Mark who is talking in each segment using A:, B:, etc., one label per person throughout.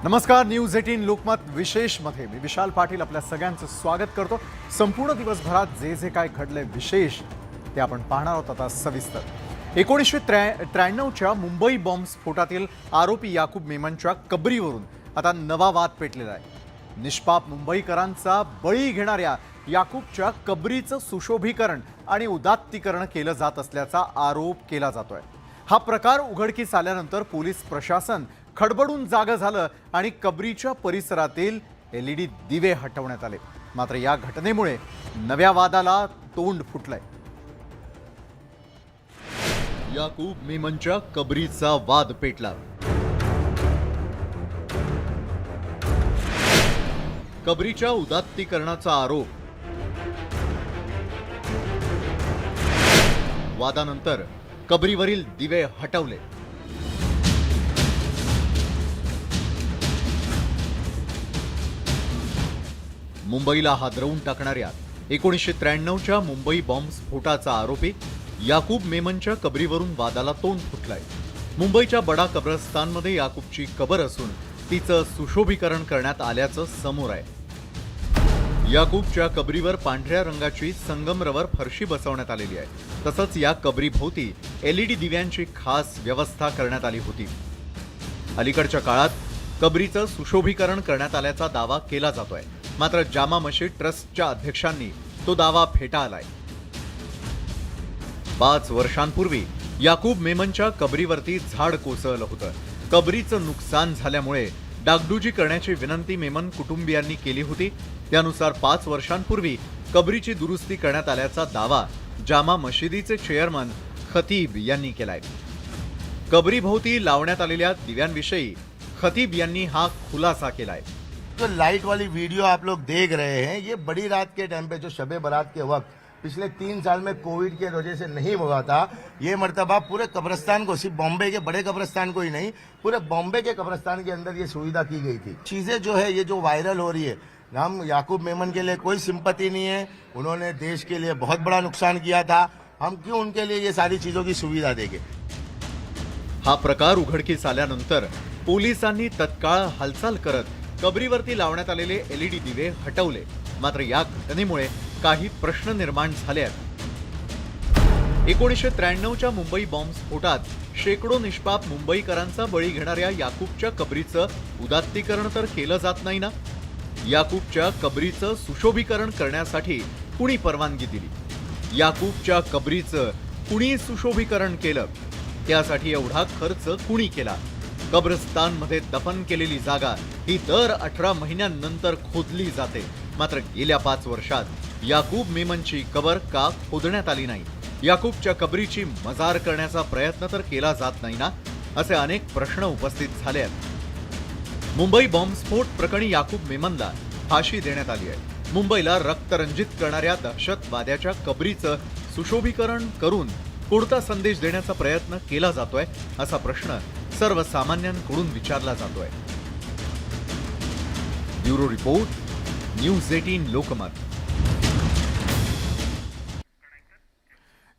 A: नमस्कार. न्यूज 18 लोकमत विशेषमध्ये मी विशाल पाटील आपल्या सगळ्यांचं स्वागत करतो. संपूर्ण दिवसभरात जे जे काय घडले विशेष ते आपण पाहणार आहोत आता सविस्तर. 1993च्या मुंबई बॉम्ब स्फोटातील आरोपी याकूब मेमनच्या कबरीवरून आता नवा वाद पेटलेला आहे. निष्पाप मुंबईकरांचा बळी घेणाऱ्या याकूबच्या कबरीचं सुशोभीकरण आणि उदात्तीकरण केलं जात असल्याचा आरोप केला जातोय. हा प्रकार उघडकीस आल्यानंतर पोलीस प्रशासन खडबडून जागं झालं आणि कबरीच्या परिसरातील LED दिवे हटवण्यात आले. मात्र या घटनेमुळे नव्या वादाला तोंड फुटलंय. याकूब मेमनच्या कबरीचा वाद पेटला. कबरीच्या उदात्तीकरणाचा आरोप. वादानंतर कबरीवरील दिवे हटवले. मुंबईला हादरवून टाकणाऱ्या 1993च्या मुंबई बॉम्ब स्फोटाचा आरोपी याकूब मेमनच्या कबरीवरून वादाला तोंड फुटलाय. मुंबईच्या बडा कब्रस्तानमध्ये याकूबची कबर असून तिचं सुशोभीकरण करण्यात आल्याचं समोर आहे. याकूबच्या कबरीवर पांढऱ्या रंगाची संगमरवर फरशी बसवण्यात आलेली आहे. तसंच या कबरीभोवती LED दिव्यांची खास व्यवस्था करण्यात आली होती. अलीकडच्या काळात कबरीचं सुशोभीकरण करण्यात आल्याचा दावा केला जातोय. मात्र जामा मशीद ट्रस्टच्या अध्यक्षांनी तो दावा फेटाळलाय. 5 वर्षांपूर्वी याकूब मेमनच्या कबरीवरती झाड कोसळलं होतं. कबरीचं नुकसान झाल्यामुळे डागडुजी करण्याची विनंती मेमन कुटुंबियांनी केली होती. त्यानुसार 5 वर्षांपूर्वी कबरीची दुरुस्ती करण्यात आल्याचा दावा जामा मशिदीचे चेअरमन खतीब यांनी केलाय. कबरीभोवती लावण्यात आलेल्या दिव्यांविषयी खतीब यांनी हा खुलासा केलाय.
B: जो लाइट वाली वीडियो आप लोग देख रहे हैं, ये बड़ी रात के टाइम पे जो शबे बारात के वक्त पिछले 3 साल में कोविड की वजह से नहीं हुआ था, ये मर्तबा पूरे कब्रिस्तान को, सिर्फ बॉम्बे के बड़े कब्रिस्तान को ही नहीं, पूरे बॉम्बे के कब्रिस्तान के अंदर ये सुविधा की गई थी. चीजें जो है ये जो वायरल हो रही है, हम याकूब मेमन के लिए कोई सिंपैथी नहीं है. उन्होंने देश के लिए बहुत बड़ा नुकसान किया था. हम क्यों उनके लिए ये सारी चीजों की सुविधा देंगे.
A: हा प्रकार उघडकीस आल्यानंतर पोलिसांनी तत्काळ हालचाल करत कबरीवरती लावण्यात आलेले LED दिवे हटवले. मात्र या घटनेमुळे काही प्रश्न निर्माण झाले आहेत. 1993च्या मुंबई बॉम्ब स्फोटात शेकडो निष्पाप मुंबईकरांचा बळी घेणाऱ्या याकूबच्या कबरीचं उदात्तीकरण तर केलं जात नाही ना. याकूबच्या कबरीचं सुशोभीकरण करण्यासाठी कुणी परवानगी दिली? याकूबच्या कबरीचं कुणी सुशोभीकरण केलं? त्यासाठी एवढा खर्च कुणी केला? कब्रस्तानमध्ये दफन केलेली जागा ही दर 18 महिन्यांनंतर खोदली जाते. मात्र गेल्या 5 वर्षात याकूब मेमनची कबर का खोदण्यात आली नाही? याकूबच्या कबरीची मजार करण्याचा प्रयत्न तर केला जात नाही ना, असे अनेक प्रश्न उपस्थित झाले आहेत. मुंबई बॉम्बस्फोट प्रकरणी याकूब मेमनला फाशी देण्यात आली आहे. मुंबईला रक्तरंजित करणाऱ्या दहशतवाद्याच्या कबरीचं सुशोभीकरण करून कोणता संदेश देण्याचा प्रयत्न केला जातोय, असा प्रश्न सर्वसामान्यांकडून विचारला जातोय. Bureau report, news 18 Lokmat.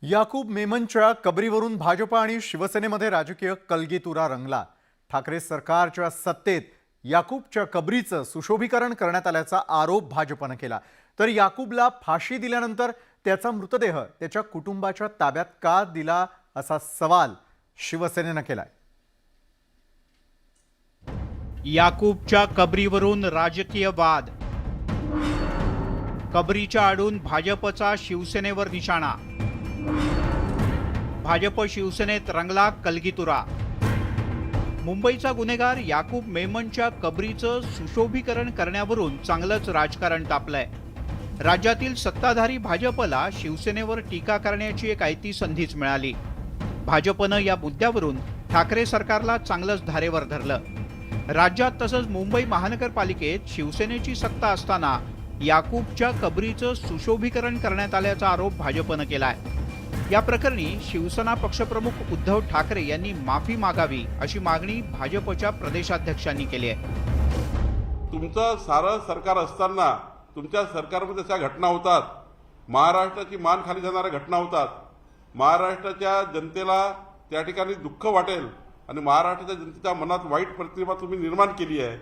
A: Yakub मेमनच्या कबरीवरून भाजप आणि शिवसेनेमध्ये राजकीय कलगीतुरा रंगला. ठाकरे सरकारच्या सत्तेत याकूबच्या कबरीचं सुशोभीकरण करण्यात आल्याचा आरोप भाजपनं केला. तर याकूबला फाशी दिल्यानंतर त्याचा मृतदेह त्याच्या कुटुंबाच्या ताब्यात का दिला, असा सवाल शिवसेनेनं केलाय.
C: याकूबच्या कबरीवरून राजकीय वाद. कबरीच्या आडून भाजपचा शिवसेनेवर निशाणा. भाजप शिवसेनेत रंगला कलगीतुरा. मुंबईचा गुन्हेगार याकूब मेमनच्या कबरीचं सुशोभीकरण करण्यावरून चांगलंच राजकारण तापलंय. राज्यातील सत्ताधारी भाजपला शिवसेनेवर टीका करण्याची एक आयती संधीच मिळाली. भाजपनं या मुद्द्यावरून ठाकरे सरकारला चांगलंच धारेवर धरलं. राज्यात तसंच मुंबई महानगरपालिकेत शिवसेनेची सत्ता असताना याकूबच्या कबरीचं सुशोभीकरण करण्यात आल्याचा आरोप भाजपनं केलाय. या प्रकरणी शिवसेना पक्षप्रमुख उद्धव ठाकरे यांनी माफी मागावी अशी मागणी भाजपच्या प्रदेशाध्यक्षांनी केली आहे.
D: तुमचं सारं सरकार असताना तुमच्या सरकारमध्ये अशा घटना होतात, महाराष्ट्राची मान खाली जाणाऱ्या घटना होतात. महाराष्ट्राच्या जनतेला त्या ठिकाणी दुःख वाटेल आणि महाराष्ट्राच्या जनतेच्या मनात वाईट प्रतिमा तुम्ही निर्माण केली आहे.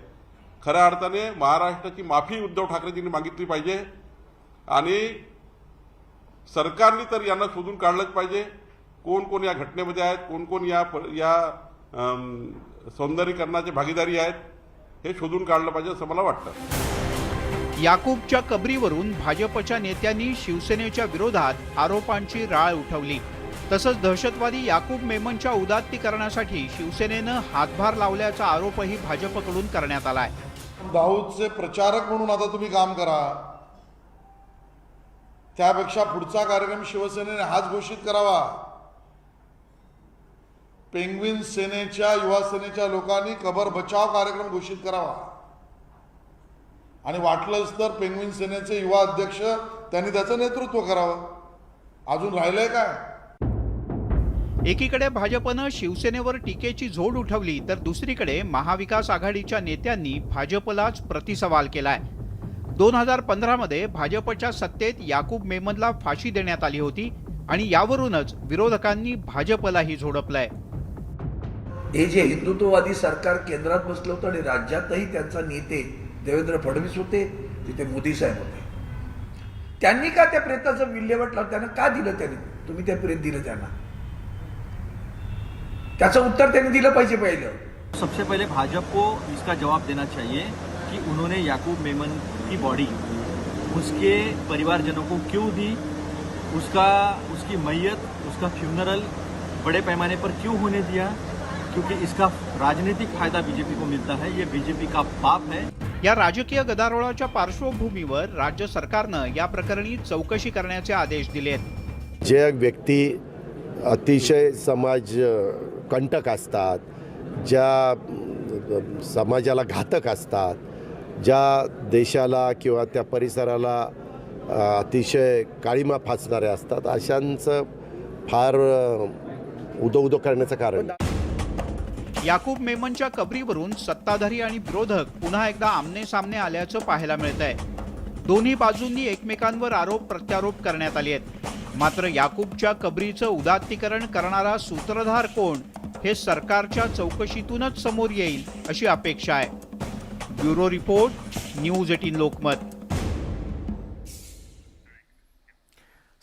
D: खऱ्या अर्थाने महाराष्ट्राची माफी उद्धव ठाकरेजींनी मागितली पाहिजे आणि सरकारने तर यांना शोधून काढलंच पाहिजे. कोण कोण या घटनेमध्ये आहेत, कोण कोण या सौंदर्यीकरणाचे भागीदारी आहेत, हे शोधून काढलं पाहिजे असं मला वाटतं.
C: याकूबच्या कबरीवरून भाजपच्या नेत्यांनी शिवसेनेच्या विरोधात आरोपांची राळ उठवली. तसंच दहशतवादी याकूब मेमनच्या उदात्तीकरणासाठी शिवसेनेनं हातभार लावल्याचा आरोपही भाजपकडून करण्यात आलाय.
E: दाऊदचे प्रचारक म्हणून आता तुम्ही काम करा, त्यापेक्षा पुढचा कार्यक्रम शिवसेनेने हाच घोषित करावा. पेंग्विन सेनेच्या युवा सेनेच्या लोकांनी कबर बचाव कार्यक्रम घोषित करावा आणि वाटलंच तर पेंग्विन सेनेचे युवा अध्यक्ष त्यांनी त्याचं नेतृत्व करावं. अजून राहिलंय काय?
C: एकीकडे भाजपनं शिवसेनेवर टीकेची झोड उठवली तर दुसरीकडे महाविकास आघाडीच्या नेत्यांनी भाजपलाच प्रतिसवाल केलाय. 2015 मध्ये भाजपच्या सत्तेत याकूब मेमनला फाशी देण्यात आली होती आणि यावरूनच विरोधकांनी भाजपलाही झोडपलंय.
F: हे जे हिंदुत्ववादी सरकार केंद्रात बसलं होतं आणि राज्यातही त्यांचा नेते देवेंद्र फडणवीस होते, तिथे मोदी साहेब होते. त्यांनी का त्या प्रेताचं विल्हेवाट लावलं? त्यांना का दिलं? त्यांनी तुम्ही ते प्रेत दिलं त्यांना, त्याचं उत्तर त्यांनी दिलं पाहिजे. पहिलं
G: सबसे पहले भाजपा को इसका जवाब देना चाहिए कि उन्होंने याकूब मेमन की बॉडी उसके परिवारजनों को क्यों दी, उसकी मैयत, उसका फ्यूनरल बड़े पैमाने पर क्यों होने दिया, क्योंकि इसका राजनीतिक फायदा बीजेपी को मिलता है. ये बीजेपी का पाप है.
C: या राजकीय गदारोळाच्या पार्श्वभूमीवर राज्य सरकारनं या प्रकरणी चौकशी करण्याचे आदेश दिलेत.
H: जे व्यक्ती अतिशय समाज कंटक असतात, ज्या समाजाला घातक असतात, ज्या देशाला किंवा त्या परिसराला अतिशय काळीमा फासणारे असतात, अशांचं फार उदो करण्याचं कारण.
C: याकूब मेमनच्या कबरीवरून सत्ताधारी आणि विरोधक पुन्हा एकदा आमने सामने आल्याचं पाहायला मिळतंय. दोन्ही बाजूंनी एकमेकांवर आरोप प्रत्यारोप करण्यात आले आहेत. मात्र याकूबच्या कबरीचं उदात्तीकरण करणारा सूत्रधार कोण हे सरकारच्या चौकशीतूनच समोर येईल अशी अपेक्षा आहे. Bureau report, news 18 Lokmat.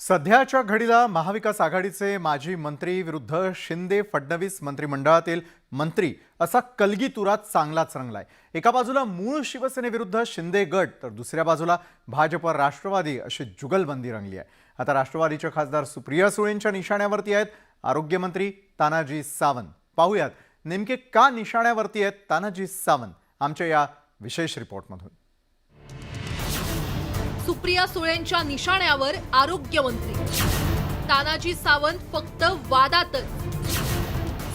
A: सध्याच्या घडीला महाविकास आघाडीचे माजी मंत्री विरुद्ध शिंदे फडणवीस मंत्रिमंडळातील मंत्री असा कलगीतुरा चांगलाच रंगलाय. एका बाजूला मूळ शिवसेनेविरुद्ध शिंदे गट तर दुसऱ्या बाजूला भाजप राष्ट्रवादी अशी जुगलबंदी रंगली आहे. आता राष्ट्रवादीच्या खासदार सुप्रिया सुळेंच्या निशाण्यावरती आहेत आरोग्यमंत्री तानाजी सावंत. पाहूयात नेमके का निशाण्यावरती आहेत तानाजी सावंत आमच्या या विशेष रिपोर्टमधून.
I: सुप्रिया सुळेंच्या निशाण्यावर आरोग्यमंत्री तानाजी सावंत फक्त वादातच.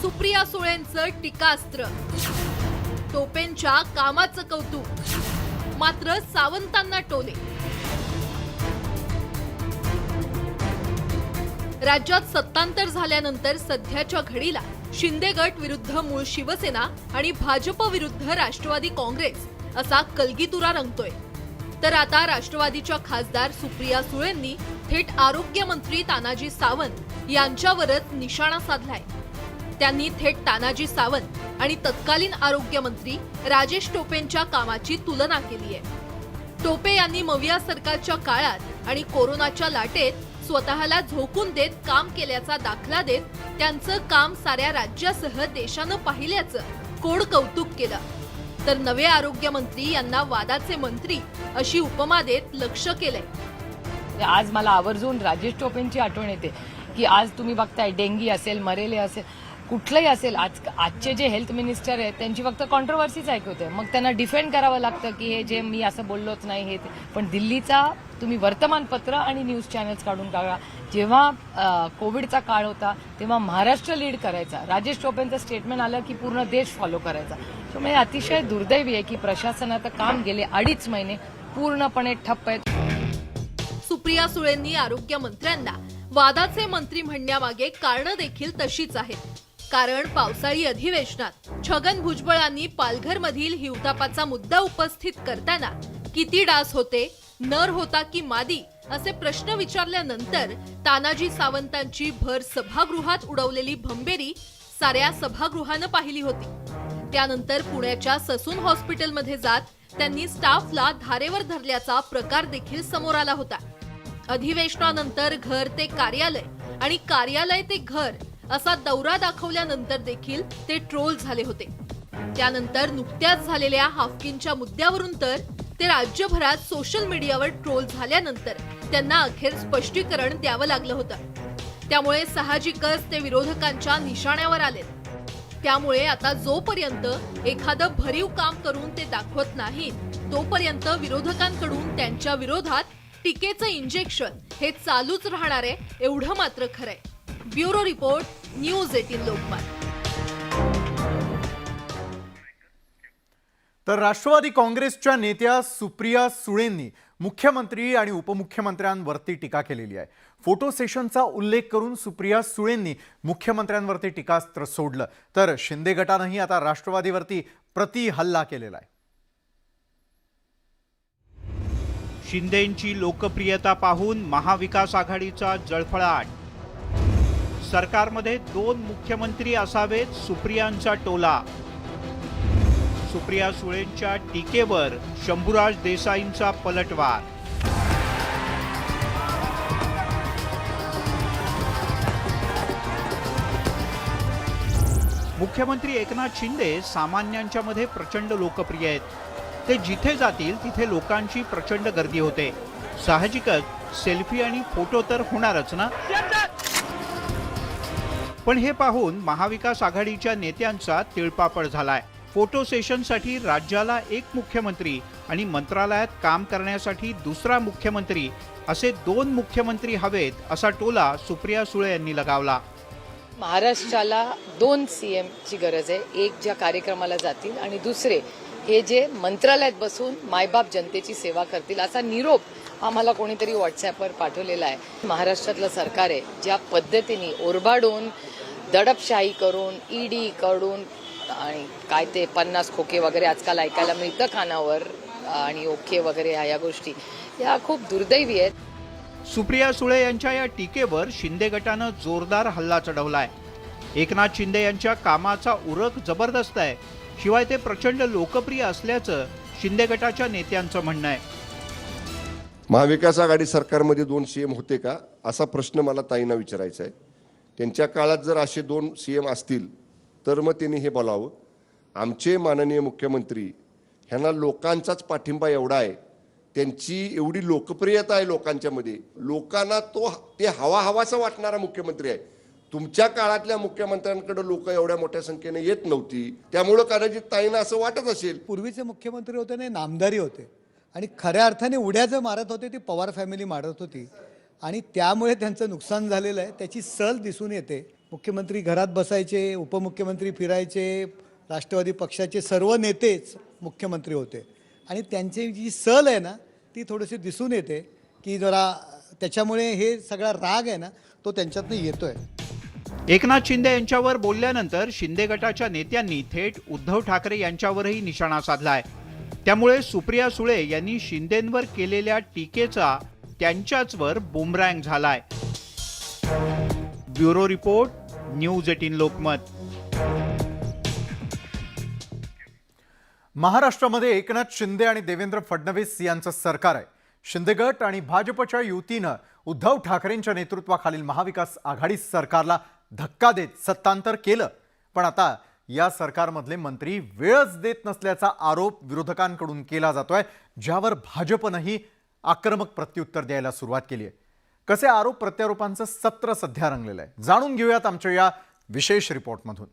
I: सुप्रिया सुळेंचं टीकास्त्र, टोपेंच्या कामाचं कौतुक, मात्र सावंतांना टोले. राज्यात सत्तांतर झाल्यानंतर सध्याच्या घडीला शिंदे गट विरुद्ध मूळ शिवसेना आणि भाजप विरुद्ध राष्ट्रवादी काँग्रेस असा कलगीतुरा रंगतोय. तर आता राष्ट्रवादीच्या खासदार सुप्रिया सुळेंनी थेट आरोग्यमंत्री तानाजी सावंत यांच्यावरच निशाणा साधलाय. त्यांनी थेट तानाजी सावंत आणि तत्कालीन आरोग्यमंत्री राजेश टोपेंच्या कामाची तुलना केली आहे. टोपे यांनी मविया सरकारच्या काळात आणि कोरोनाच्या लाटेत स्वतःला झोकून देत काम केल्याचा दाखला देत त्यांचं काम साऱ्या राज्यासह देशानं पाहिल्याचं कोड कौतुक केलं. तर नवे आरोग्यमंत्री यांना वादाचे मंत्री अशी उपमा देत लक्ष केलंय.
J: आज मला आवर्जून राजेश टोपेंची आठवण येते की आज तुम्ही बघताय डेंगी असेल, मलेरिया असेल, कुठलंही असेल, आजचे जे हेल्थ मिनिस्टर आहेत त्यांची फक्त कॉन्ट्रोवर्सीच ऐकवते. मग त्यांना डिफेंड करावं लागतं की हे जे मी असं बोललोच नाही हे. पण दिल्लीचा तुम्ही वर्तमानपत्र आणि न्यूज चॅनल्स काढून काढा. जेव्हा कोविडचा काळ होता तेव्हा महाराष्ट्र लीड करायचा, राजेश टोपेंचं स्टेटमेंट आलं की पूर्ण देश फॉलो करायचा. त्यामुळे अतिशय दुर्दैवी आहे की प्रशासनाचं काम गेले 2.5 महिने पूर्णपणे ठप्प आहेत.
I: सुप्रिया सुळेंनी आरोग्यमंत्र्यांना वादाचे मंत्री म्हणण्यामागे कारणं देखील तशीच आहेत. कारण पावसाळी अधिवेशनात छगन भुजबळांनी पालघरमधील हिवतापाचा मुद्दा उपस्थित करताना किती डास होते, नर होता की मादी असे प्रश्न विचारल्यानंतर तानाजी सावंतांची भर सभागृहात उडवलेली भंबेरी साऱ्या सभागृहानं पाहिली होती. त्यानंतर पुण्याच्या ससून हॉस्पिटलमध्ये जात त्यांनी स्टाफला धारेवर धरल्याचा प्रकार देखील समोर आला होता. अधिवेशनानंतर घर ते कार्यालय आणि कार्यालय ते घर असा दौरा दाखवल्यानंतर देखील ते ट्रोल झाले होते. त्यानंतर नुकत्याच झालेल्या हाफकिनच्या मुद्द्यावरून तर ते राज्यभरात सोशल मीडियावर ट्रोल झाल्यानंतर त्यांना अखेर स्पष्टीकरण द्यावं लागलं होतं. त्यामुळे साहजिकच ते विरोधकांच्या निशाण्यावर आले. त्यामुळे आता जोपर्यंत एखादं भरीव काम करून ते दाखवत नाहीत तोपर्यंत विरोधकांकडून त्यांच्या विरोधात टीकेचं इंजेक्शन हे चालूच राहणार आहे, एवढं मात्र खरंय. Bureau report, news 18 Lokmat.
A: तर राष्ट्रवादी काँग्रेसच्या नेत्या सुप्रिया सुळेंनी मुख्यमंत्री आणि उपमुख्यमंत्र्यांवरती टीका केलेली आहे. फोटो सेशनचा उल्लेख करून सुप्रिया सुळेंनी मुख्यमंत्र्यांवरती टीकास्त्र सोडलं. तर शिंदे गटानंही आता राष्ट्रवादीवरती प्रतिहल्ला केलेला आहे.
C: शिंदेंची लोकप्रियता पाहून महाविकास आघाडीचा जळफळाट. सरकारमध्ये 2 मुख्यमंत्री असावेत, सुप्रियांचा टोला. सुप्रिया सुळेंच्या टीकेवर शंभूराज देसाईंचा पलटवार. मुख्यमंत्री एकनाथ शिंदे सामान्यांच्या मध्ये प्रचंड लोकप्रिय आहेत. ते जिथे जातील तिथे लोकांची प्रचंड गर्दी होते. साहजिकच सेल्फी आणि फोटो तर होणारच ना. पण हे पाहून महाविकास आघाडीच्या नेत्यांचा तिळपापड झालाय. फोटो सेशनसाठी राज्याला एक मुख्यमंत्री आणि मंत्रालयात काम करण्यासाठी दुसरा मुख्यमंत्री असे 2 मुख्यमंत्री हवेत असा टोला सुप्रिया सुळे यांनी लगावला.
J: महाराष्ट्राला 2 CM ची गरज आहे. एक ज्या कार्यक्रमाला जातील आणि दुसरे हे जे मंत्रालयात बसून मायबाप जनतेची सेवा करतील असा निरोप आम्हाला कोणीतरी व्हॉट्सअपवर पाठवलेला आहे. महाराष्ट्रातलं सरकार आहे ज्या पद्धतीने ओरबाडून दडपशाही करून ईडी कडून आणि काय ते 50 खोके वगैरे आजकाल ऐकायला मिळतं कानावर आणि ओके वगैरे ह्या गोष्टी या खूप दुर्दैवी आहेत.
C: सुप्रिया सुळे यांच्या या टीकेवर शिंदे गटानं जोरदार हल्ला चढवलाय. एकनाथ शिंदे यांच्या कामाचा उरक जबरदस्त आहे. शिवाय ते प्रचंड लोकप्रिय असल्याचं शिंदे गटाच्या नेत्यांचं म्हणणं आहे.
K: महाविकास आघाडी सरकारमध्ये 2 CM होते का असा प्रश्न मला ताईंना विचारायचा आहे. त्यांच्या काळात जर असे 2 CM असतील तर मग त्यांनी हे बोलावं. आमचे माननीय मुख्यमंत्री ह्यांना लोकांचाच पाठिंबा एवढा आहे, त्यांची एवढी लोकप्रियता आहे लोकांच्या मध्ये, लोकांना ते हवाहवासा वाटणारा मुख्यमंत्री आहे. तुमच्या काळातल्या मुख्यमंत्र्यांकडे लोक एवढ्या मोठ्या संख्येने येत नव्हती. त्यामुळे कदाचित ताईंना असं वाटत असेल.
L: पूर्वीचे मुख्यमंत्री होते ना, नामदारी होते आणि खऱ्या अर्थाने उड्या जर मारत होते ती पवार फॅमिली मारत होती आणि त्यामुळे त्यांचं नुकसान झालेलं आहे. त्याची सल दिसून येते. मुख्यमंत्री घरात बसायचे, उपमुख्यमंत्री फिरायचे, राष्ट्रवादी पक्षाचे सर्व नेतेच मुख्यमंत्री होते आणि त्यांची जी सल आहे ना ती थोडीशी दिसून येते की जरा त्याच्यामुळे हे सगळा राग आहे ना तो त्यांच्यातनं येतोय.
C: एकनाथ शिंदे यांच्यावर बोलल्यानंतर शिंदे गटाच्या नेत्यांनी थेट उद्धव ठाकरे यांच्यावरही निशाणा साधलाय. त्यामुळे सुप्रिया सुळे यांनी शिंदेंवर केलेल्या टीकेचा त्यांच्याचवर बुमरँग झालाय. Bureau report, news 18 Lokmat.
A: महाराष्ट्रामध्ये एकनाथ शिंदे आणि देवेंद्र फडणवीस यांचं सरकार आहे. शिंदे गट आणि भाजपच्या युतीनं उद्धव ठाकरेंच्या नेतृत्वाखालील महाविकास आघाडी सरकारला धक्का देत सत्तांतर केलं. पण आता या सरकारमधले मंत्री वेळच देत नसल्याचा आरोप विरोधकांकडून केला जातोय, ज्यावर भाजपनंही आक्रमक प्रत्युत्तर द्यायला सुरुवात केली आहे. कसे आरोप प्रत्यारोपांचं सत्र सध्या रंगलेलं आहे, जाणून घेऊयात आमच्या या विशेष रिपोर्टमधून.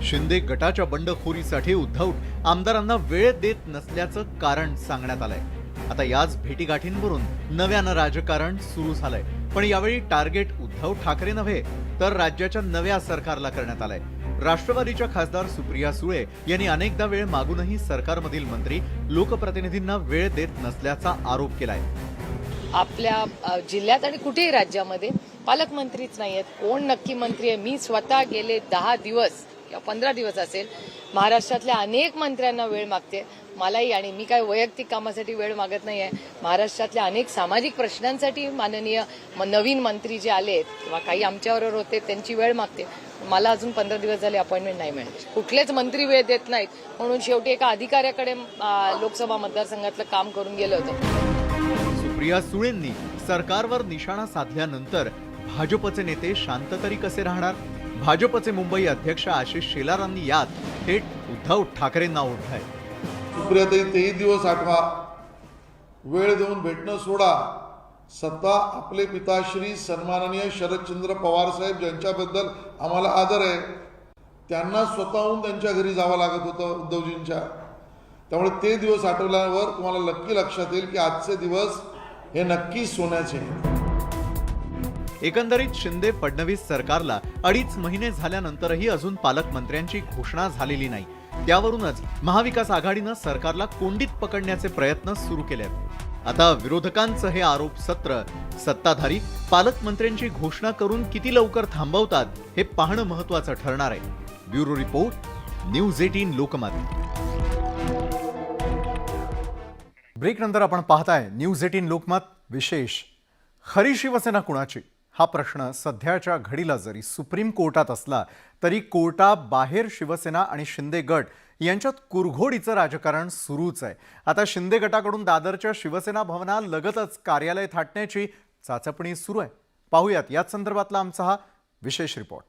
A: शिंदे गटाच्या बंडखोरीसाठी उद्धव आमदारांना वेळ देत नसल्याचं कारण सांगण्यात आलंय. आता याच भेटीगाठींवरून नव्यानं राजकारण सुरू झालंय. पण यावेळी टार्गेट उद्धव ठाकरे नव्हे तर राज्याच्या नव्या सरकारला करण्यात आलंय. राष्ट्रवादीच्या खासदार सुप्रिया सुळे यांनी अनेकदा वेळ मागूनही सरकारमधील मंत्री लोकप्रतिनिधींना वेळ देत नसल्याचा आरोप केलाय.
J: आपल्या जिल्ह्यात आणि कुठेही राज्यामध्ये पालकमंत्रीच नाहीयेत. कोण नक्की मंत्री आहे? मी स्वतः गेले 10 दिवस किंवा 15 दिवस असेल, महाराष्ट्रातल्या अनेक मंत्र्यांना वेळ मागते, मलाही. आणि मी काय वैयक्तिक कामासाठी वेळ मागत नाही आहे. महाराष्ट्रातल्या अनेक सामाजिक प्रश्नांसाठी माननीय नवीन मंत्री जे आलेत किंवा काही आमच्याबरोबर होते त्यांची वेळ मागते. मला अजून 15 दिवस झाले अपॉइंटमेंट नाही मिळाली. कुठलेच मंत्री वेळ देत नाहीत, म्हणून शेवटी एका अधिकाऱ्याकडे लोकसभा मतदारसंघातलं काम करून गेलं होतं.
A: सुप्रिया सुळेंनी सरकारवर निशाणा साधल्यानंतर भाजपचे नेते शांत तरी कसे राहणार? भाजपचे मुंबई अध्यक्ष आशिष शेलारांनी यात थेट उद्धव ठाकरेंना ओढलंय.
E: सुप्रियाताई, तेही दिवस आठवा, वेळ देऊन भेटणं सोडा. सत्ता आपले पिताश्री सन्माननीय शरदचंद्र पवार साहेब ज्यांच्याबद्दल आम्हाला आदर आहे, त्यांना स्वतःहून त्यांच्या घरी जावं लागत होतं उद्धवजींच्या. त्यामुळे ते दिवस आठवल्यावर तुम्हाला नक्की लक्षात येईल की आजचे दिवस हे नक्की सोन्याचे आहेत.
A: एकंदरीत शिंदे फडणवीस सरकारला 2.5 महिने झाल्यानंतरही अजून पालकमंत्र्यांची घोषणा झालेली नाही. त्यावरूनच महाविकास आघाडीनं सरकारला कोंडीत पकडण्याचे प्रयत्न सुरू केले आहेत. आता विरोधकांचं हे आरोप सत्र सत्ताधारी पालकमंत्र्यांची घोषणा करून किती लवकर थांबवतात हे पाहणं महत्त्वाचं ठरणार आहे. Bureau report, news 18 Lokmat. Break नंतर आपण पाहताय न्यूज 18 लोकमत विशेष. खरी शिवसेना कुणाची हा प्रश्न सध्याच्या घडीला जरी सुप्रीम कोर्टात असला तरी कोर्टाबाहेर शिवसेना आणि शिंदे गट यांच्यात कुरघोडीचं राजकारण सुरूच आहे. आता शिंदे गटाकडून दादरच्या शिवसेना भवनालगतच कार्यालय थाटण्याची चाचपणी सुरू आहे. पाहूयात याच संदर्भातला आमचा हा विशेष रिपोर्ट.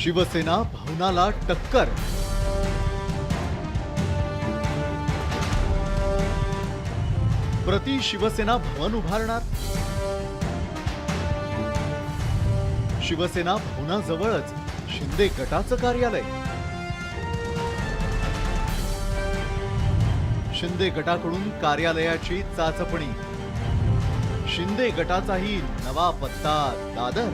A: शिवसेना भवनाला टक्कर. प्रति शिवसेना भवन उभारणार. शिवसेना भवनाजवळच शिंदे गटाचं कार्यालय. शिंदे गटाकडून कार्यालयाची चाचपणी. शिंदे गटाचाही नवा पत्ता दादर.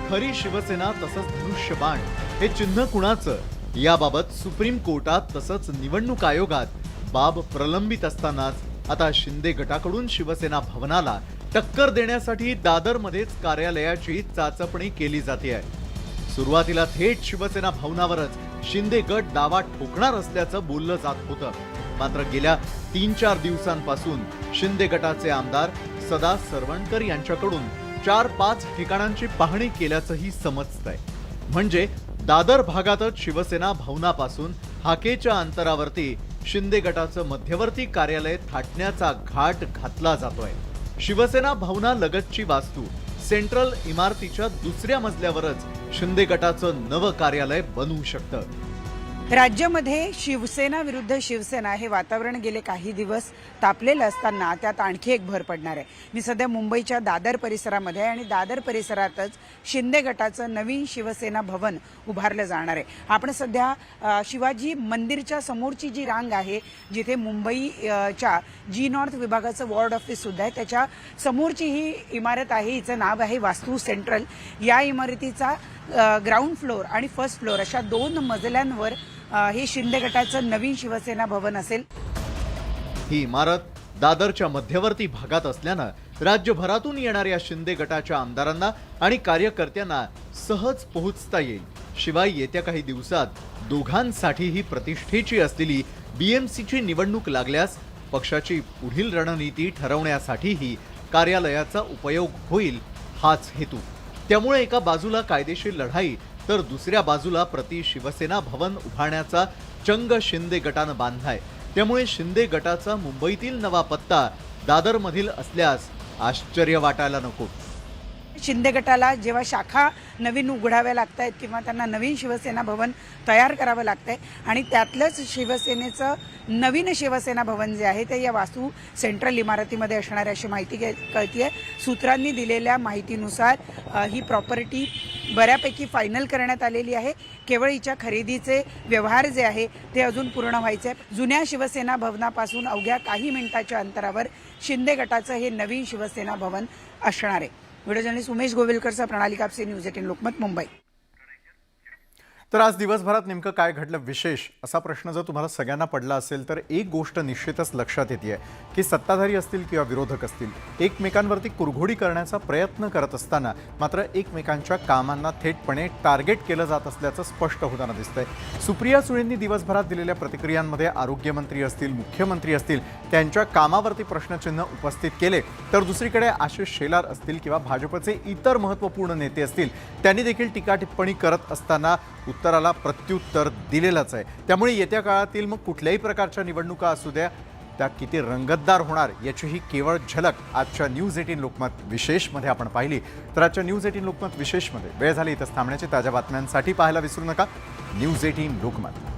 A: खरी शिवसेना तसंच धनुष्यबाण हे चिन्ह कुणाचं याबाबत सुप्रीम कोर्टात तसंच निवडणूक आयोगात बाब प्रलंबित असतानाच आता शिंदे गटाकडून शिवसेना भवनाला टक्कर देण्यासाठी दादरमध्येच कार्यालयाची चाचपणी केली जाते आहे. सुरुवातीला थेट शिवसेना भवनावरच शिंदे गट दावा ठोकणार असल्याचं बोललं जात होतं. मात्र गेल्या 3-4 दिवसांपासून शिंदे गटाचे आमदार सदा सरवणकर यांच्याकडून 4-5 ठिकाणांची पाहणी केल्याचंही समजतंय. म्हणजे दादर भागातच शिवसेना भवनापासून हाकेच्या अंतरावरती शिंदे गटाचं मध्यवर्ती कार्यालय थाटण्याचा घाट घातला जातोय. शिवसेना भवनालगतची वास्तू सेंट्रल इमारतीच्या दुसऱ्या मजल्यावरच शिंदे गटाचं नवं कार्यालय बनवू शकतं.
M: राज्यामध्ये शिवसेना विरुद्ध शिवसेना हे वातावरण गेले काही दिवस तापलेलं असताना त्यात आणखी एक भर पडणार आहे. मी सध्या मुंबईच्या दादर परिसरामध्ये आहे आणि दादर परिसरातच शिंदे गटाचं नवीन शिवसेना भवन उभारलं जाणार आहे. आपण सध्या शिवाजी मंदिरच्या समोरची जी रांग आहे, जिथे मुंबईच्या जी नॉर्थ विभागाचं वॉर्ड ऑफिस सुद्धा आहे, त्याच्या समोरची ही इमारत आहे. हिचं नाव आहे वास्तू सेंट्रल. या इमारतीचा ग्राउंड फ्लोअर आणि फर्स्ट फ्लोअर अशा 2 मजल्यांवर हे शिंदे गटाचं नवीन शिवसेना भवन असेल.
A: ही इमारत दादरच्या मध्यवर्ती भागात असल्यानं राज्यभरातून येणाऱ्या शिंदे गटाच्या आमदारांना आणि कार्यकर्त्यांना सहज पोहोचता येईल. शिवाय येत्या काही दिवसात दोघांसाठीही प्रतिष्ठेची असलेली BMCची निवडणूक लागल्यास पक्षाची पुढील रणनीती ठरवण्यासाठीही कार्यालयाचा उपयोग होईल, हाच हेतू. त्यामुळे एका बाजूला कायदेशीर लढाई तर दुसऱ्या बाजूला प्रति शिवसेना भवन उभारण्याचा चंग शिंदे गटानं बांधलाय. त्यामुळे शिंदे गटाचा मुंबईतील नवा पत्ता दादरमधील असल्यास आश्चर्य वाटायला नको.
M: शिंदे गटाला जेव्हा शाखा नवीन उघडाव्या लागत आहेत किंवा त्यांना नवीन शिवसेना भवन तयार करावं लागतंय आणि त्यातलंच शिवसेनेचं नवीन शिवसेना भवन जे आहे ते या वास्तू सेंट्रल इमारतीमध्ये असणार अशी माहिती कळतीये. सूत्रांनी दिलेल्या माहितीनुसार ही प्रॉपर्टी बऱ्यापैकी फायनल करण्यात आलेली आहे. केवळ हिच्या खरेदीचे व्यवहार जे आहे ते अजून पूर्ण व्हायचे आहे. जुन्या शिवसेना भवनापासून अवघ्या काही मिनिटाच्या अंतरावर शिंदे गटाचं हे नवीन शिवसेना भवन असणार आहे. व्हिडिओ जर्नलिस्ट उमेश गोविलकरचा, प्रणाली कापसे, न्यूज 18 लोकमत, मुंबई.
A: तर आज दिवसभरात नेमकं काय घडलं विशेष असा प्रश्न जर तुम्हाला सगळ्यांना पडला असेल तर एक गोष्ट निश्चितच लक्षात येते की सत्ताधारी असतील किंवा विरोधक असतील एकमेकांवरती कुरघोडी करण्याचा प्रयत्न करत असताना मात्र एकमेकांच्या कामांना थेटपणे टार्गेट केलं जात असल्याचं स्पष्ट होताना दिसतंय. सुप्रिया सुळेंनी दिवसभरात दिलेल्या प्रतिक्रियांमध्ये आरोग्यमंत्री असतील, मुख्यमंत्री असतील त्यांच्या कामावरती प्रश्नचिन्ह उपस्थित केले, तर दुसरीकडे आशिष शेलार असतील किंवा भाजपचे इतर महत्त्वपूर्ण नेते असतील त्यांनी देखील टीका टिप्पणी करत असताना उत्तराला प्रत्युत्तर दिलेलंच आहे. त्यामुळे येत्या काळातील मग कुठल्याही प्रकारच्या निवडणुका असू द्या त्या किती रंगतदार होणार याचीही केवळ झलक आजच्या न्यूज 18 लोकमत विशेषमध्ये आपण पाहिली. तर आजच्या न्यूज 18 लोकमत विशेषमध्ये वेळ झाली इथंच थांबण्याची. ताज्या बातम्यांसाठी पाहायला विसरू नका न्यूज 18 लोकमत.